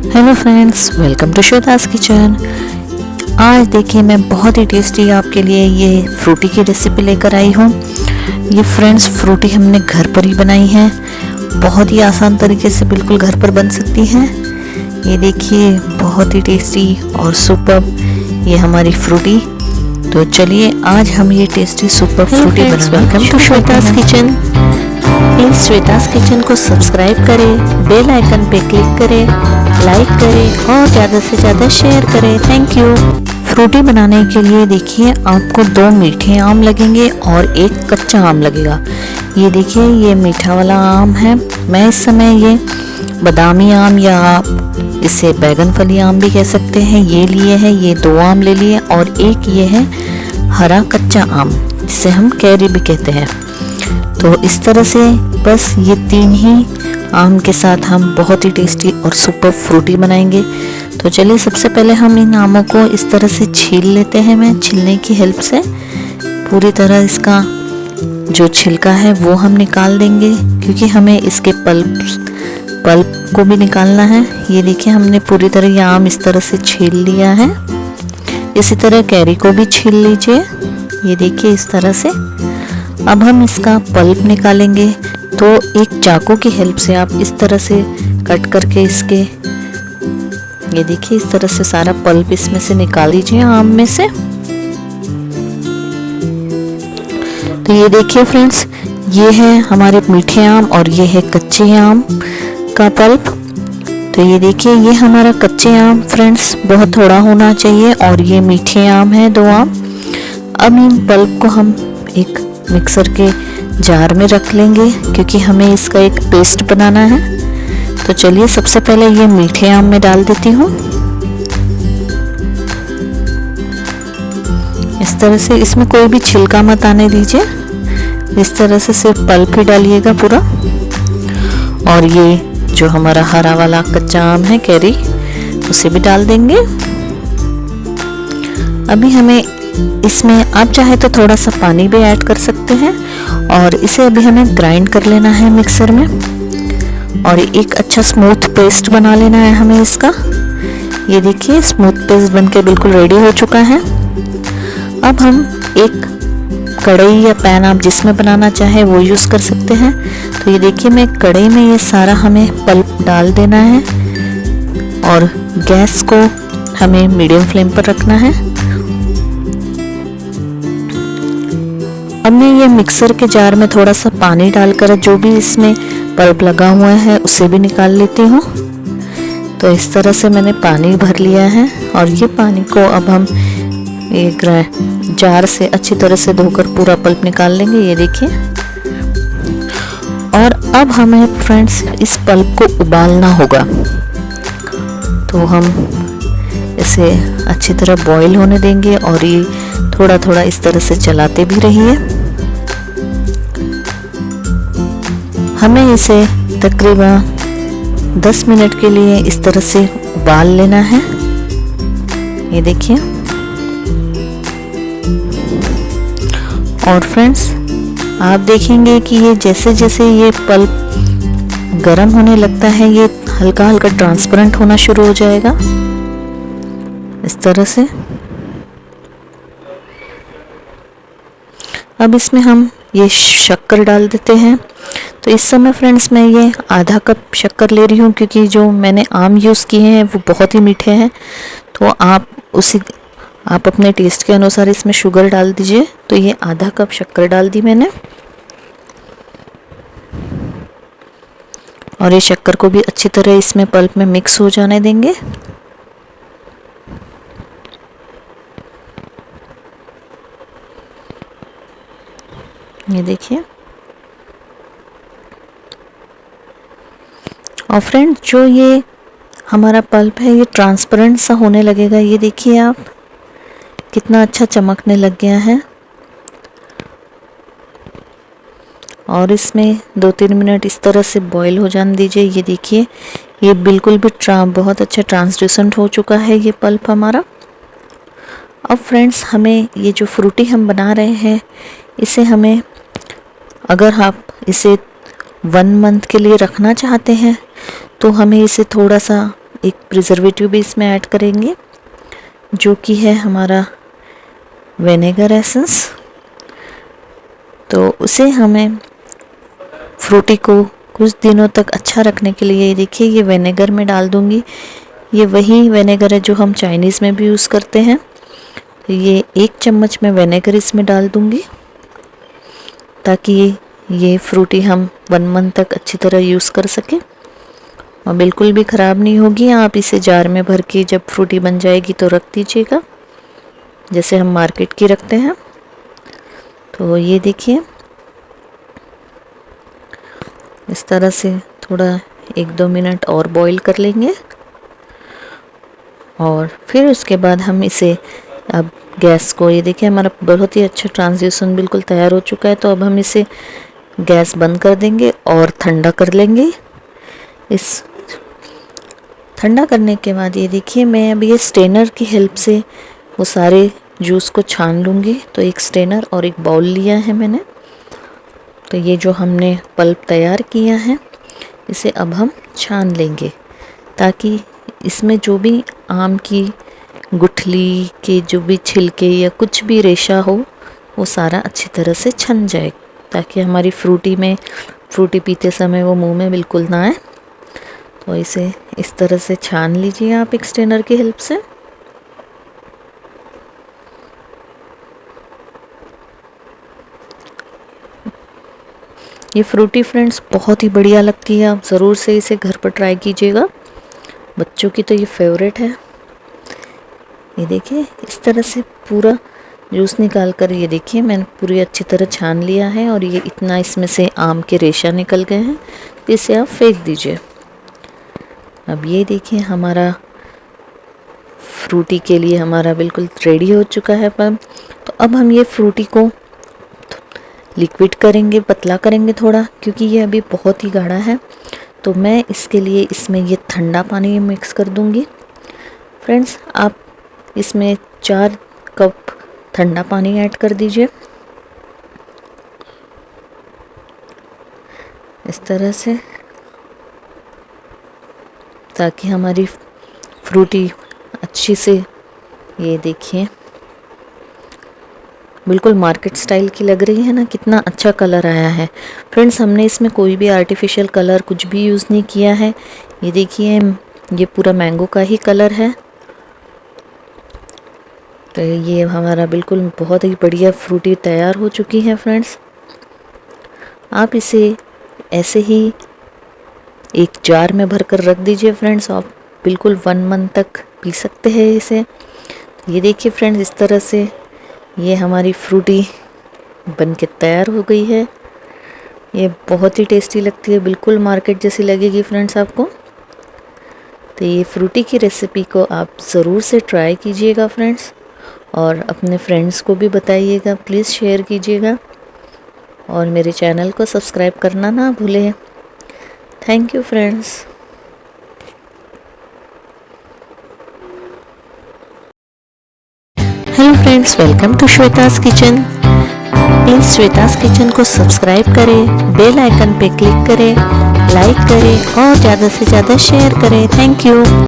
Hello friends, welcome to Shweta's kitchen. आज देखिए मैं बहुत ही टेस्टी आपके लिए ये फ्रूटी की रेसिपी लेकर आई हूँ। ये फ्रेंड्स फ्रूटी हमने घर पर ही बनाई है, बहुत ही आसान तरीके से बिल्कुल घर पर बन सकती है। ये देखिए बहुत ही टेस्टी और सुपर्ब ये हमारी फ्रूटी। तो चलिए आज हम ये टेस्टी सुपर्ब फ्रूटी बनाएंगे। Welcome to Shweta's kitchen. Please Shweta's kitchen को सब्सक्राइब करें, बेल आइकन पे क्लिक करें, लाइक करें और ज़्यादा से ज़्यादा शेयर करें। Thank you. फ्रूटी बनाने के लिए देखिए आपको 2 मीठे आम लगेंगे और 1 कच्चा आम लगेगा। ये देखिए ये मीठा वाला आम है। मैं इस समय ये बादामी आम या आप इसे बैगन फली आम भी कह सकते हैं, ये लिए है। ये 2 आम ले लिए और 1 ये है हरा कच्चा आम जिसे हम कैरी भी कहते हैं। तो इस तरह से बस ये 3 ही आम के साथ हम बहुत ही टेस्टी और सुपर फ्रूटी बनाएंगे। तो चलिए सबसे पहले हम इन आमों को इस तरह से छील लेते हैं। मैं छीलने की हेल्प से पूरी तरह इसका जो छिलका है वो हम निकाल देंगे, क्योंकि हमें इसके पल्प को भी निकालना है। ये देखिए हमने पूरी तरह ये आम इस तरह से छील लिया है। इसी तरह कैरी को भी छील लीजिए। ये देखिए इस तरह से। अब हम इसका पल्प निकालेंगे। तो एक चाकू की हेल्प से आप इस तरह से कट करके इसके ये देखिए इस तरह से सारा पल्प इसमें से निकाल लीजिए आम में से। तो ये देखिए फ्रेंड्स, ये है हमारे मीठे आम और ये है कच्चे आम का पल्प। तो ये देखिए ये हमारा कच्चे आम फ्रेंड्स बहुत थोड़ा होना चाहिए और ये मीठे आम है 2 आम। अब इन पल्प को हम एक मिक्सर के जार में रख लेंगे, क्योंकि हमें इसका एक पेस्ट बनाना है। तो चलिए सबसे पहले ये मीठे आम में डाल देती हूँ। इस तरह से इसमें कोई भी छिलका मत आने दीजिए। इस तरह से सिर्फ पल्प ही डालिएगा पूरा। और ये जो हमारा हरा वाला कच्चा आम है कैरी, उसे भी डाल देंगे। अभी हमें इसमें आप चाहे तो थोड़ा सा पानी भी ऐड कर सकते हैं और इसे अभी हमें ग्राइंड कर लेना है मिक्सर में और एक अच्छा स्मूथ पेस्ट बना लेना है हमें इसका। ये देखिए स्मूथ पेस्ट बनके बिल्कुल रेडी हो चुका है। अब हम एक कढ़ाई या पैन आप जिसमें बनाना चाहे वो यूज़ कर सकते हैं। तो ये देखिए मैं कढ़ाई में ये सारा हमें पल्प डाल देना है और गैस को हमें मीडियम फ्लेम पर रखना है। अब मैं ये मिक्सर के जार में थोड़ा सा पानी डालकर जो भी इसमें पल्प लगा हुआ है उसे भी निकाल लेती हूँ। तो इस तरह से मैंने पानी भर लिया है और ये पानी को अब हम एक जार से अच्छी तरह से धोकर पूरा पल्प निकाल लेंगे। ये देखिए। और अब हमें फ्रेंड्स इस पल्प को उबालना होगा। तो हम इसे अच्छी तरह बॉईल होने देंगे और ये थोड़ा थोड़ा इस तरह से चलाते भी रहिए। हमें इसे तकरीबन 10 मिनट के लिए इस तरह से उबाल लेना है। ये देखिए। और फ्रेंड्स आप देखेंगे कि ये जैसे जैसे ये पल्प गर्म होने लगता है ये हल्का हल्का ट्रांसपेरेंट होना शुरू हो जाएगा इस तरह से। अब इसमें हम ये शक्कर डाल देते हैं। तो इस समय फ्रेंड्स मैं ये आधा कप शक्कर ले रही हूँ, क्योंकि जो मैंने आम यूज़ किए हैं वो बहुत ही मीठे हैं। तो आप अपने टेस्ट के अनुसार इसमें शुगर डाल दीजिए। तो ये आधा कप शक्कर डाल दी मैंने और ये शक्कर को भी अच्छी तरह इसमें पल्प में मिक्स हो जाने देंगे। ये देखिए। और फ्रेंड जो ये हमारा पल्प है ये ट्रांसपेरेंट सा होने लगेगा। ये देखिए आप कितना अच्छा चमकने लग गया है। और इसमें 2-3 मिनट इस तरह से बॉईल हो जाने दीजिए। ये देखिए ये बिल्कुल भी बहुत अच्छा ट्रांसल्यूसेंट हो चुका है ये पल्प हमारा। अब फ्रेंड्स हमें ये जो फ्रूटी हम बना रहे हैं इसे हमें, अगर आप इसे 1 मंथ के लिए रखना चाहते हैं तो हमें इसे थोड़ा सा एक प्रिजर्वेटिव भी इसमें ऐड करेंगे, जो कि है हमारा विनेगर एसेंस। तो उसे हमें फ्रूटी को कुछ दिनों तक अच्छा रखने के लिए, देखिए ये विनेगर में डाल दूंगी। ये वही विनेगर है जो हम चाइनीज़ में भी यूज़ करते हैं। तो ये 1 चम्मच मैं विनेगर इसमें डाल दूंगी, ताकि ये फ्रूटी हम 1 मंथ तक अच्छी तरह यूज़ कर सकें और बिल्कुल भी ख़राब नहीं होगी। आप इसे जार में भर के जब फ्रूटी बन जाएगी तो रख दीजिएगा, जैसे हम मार्केट की रखते हैं। तो ये देखिए इस तरह से थोड़ा 1-2 मिनट और बॉईल कर लेंगे और फिर उसके बाद हम इसे अब गैस को, ये देखिए हमारा बहुत ही अच्छा ट्रांजिशन बिल्कुल तैयार हो चुका है। तो अब हम इसे गैस बंद कर देंगे और ठंडा कर लेंगे। इस ठंडा करने के बाद ये देखिए मैं अभी ये स्ट्रेनर की हेल्प से वो सारे जूस को छान लूँगी। तो एक स्ट्रेनर और एक बाउल लिया है मैंने। तो ये जो हमने पल्प तैयार किया है इसे अब हम छान लेंगे, ताकि इसमें जो भी आम की गुठली के जो भी छिलके या कुछ भी रेशा हो वो सारा अच्छी तरह से छन जाए, ताकि हमारी फ्रूटी पीते समय वो मुंह में बिल्कुल ना आए। तो इसे इस तरह से छान लीजिए आप एक स्ट्रेनर की हेल्प से। ये फ्रूटी फ्रेंड्स बहुत ही बढ़िया लगती है, आप ज़रूर से इसे घर पर ट्राई कीजिएगा। बच्चों की तो ये फेवरेट है। ये देखिए इस तरह से पूरा जूस निकाल कर, ये देखिए मैंने पूरी अच्छी तरह छान लिया है और ये इतना इसमें से आम के रेशा निकल गए हैं। तो इसे आप फेंक दीजिए। अब ये देखिए हमारा फ्रूटी के लिए हमारा बिल्कुल रेडी हो चुका है पल्प। तो अब हम ये फ्रूटी को लिक्विड करेंगे, पतला करेंगे थोड़ा, क्योंकि ये अभी बहुत ही गाढ़ा है। तो मैं इसके लिए इसमें ये ठंडा पानी मिक्स कर दूंगी। फ्रेंड्स आप इसमें 4 कप ठंडा पानी ऐड कर दीजिए इस तरह से, ताकि हमारी फ्रूटी अच्छी से, ये देखिए बिल्कुल मार्केट स्टाइल की लग रही है ना, कितना अच्छा कलर आया है। फ्रेंड्स हमने इसमें कोई भी आर्टिफिशियल कलर कुछ भी यूज़ नहीं किया है। ये देखिए ये पूरा मैंगो का ही कलर है। तो ये हमारा बिल्कुल बहुत ही बढ़िया फ्रूटी तैयार हो चुकी है फ्रेंड्स। आप इसे ऐसे ही एक जार में भर कर रख दीजिए फ्रेंड्स, आप बिल्कुल 1 मंथ तक पी सकते हैं इसे। ये देखिए फ्रेंड्स इस तरह से ये हमारी फ्रूटी बन के तैयार हो गई है। ये बहुत ही टेस्टी लगती है, बिल्कुल मार्केट जैसी लगेगी फ्रेंड्स आपको। तो ये फ्रूटी की रेसिपी को आप ज़रूर से ट्राई कीजिएगा फ्रेंड्स, और अपने फ्रेंड्स को भी बताइएगा, प्लीज़ शेयर कीजिएगा और मेरे चैनल को सब्सक्राइब करना ना भूलें। Thank you friends. Hello friends, welcome to Shweta's kitchen. Please Shweta's kitchen को सब्सक्राइब करें, बेल आइकन पे क्लिक करें, लाइक करें और ज़्यादा से ज़्यादा शेयर करें। Thank you.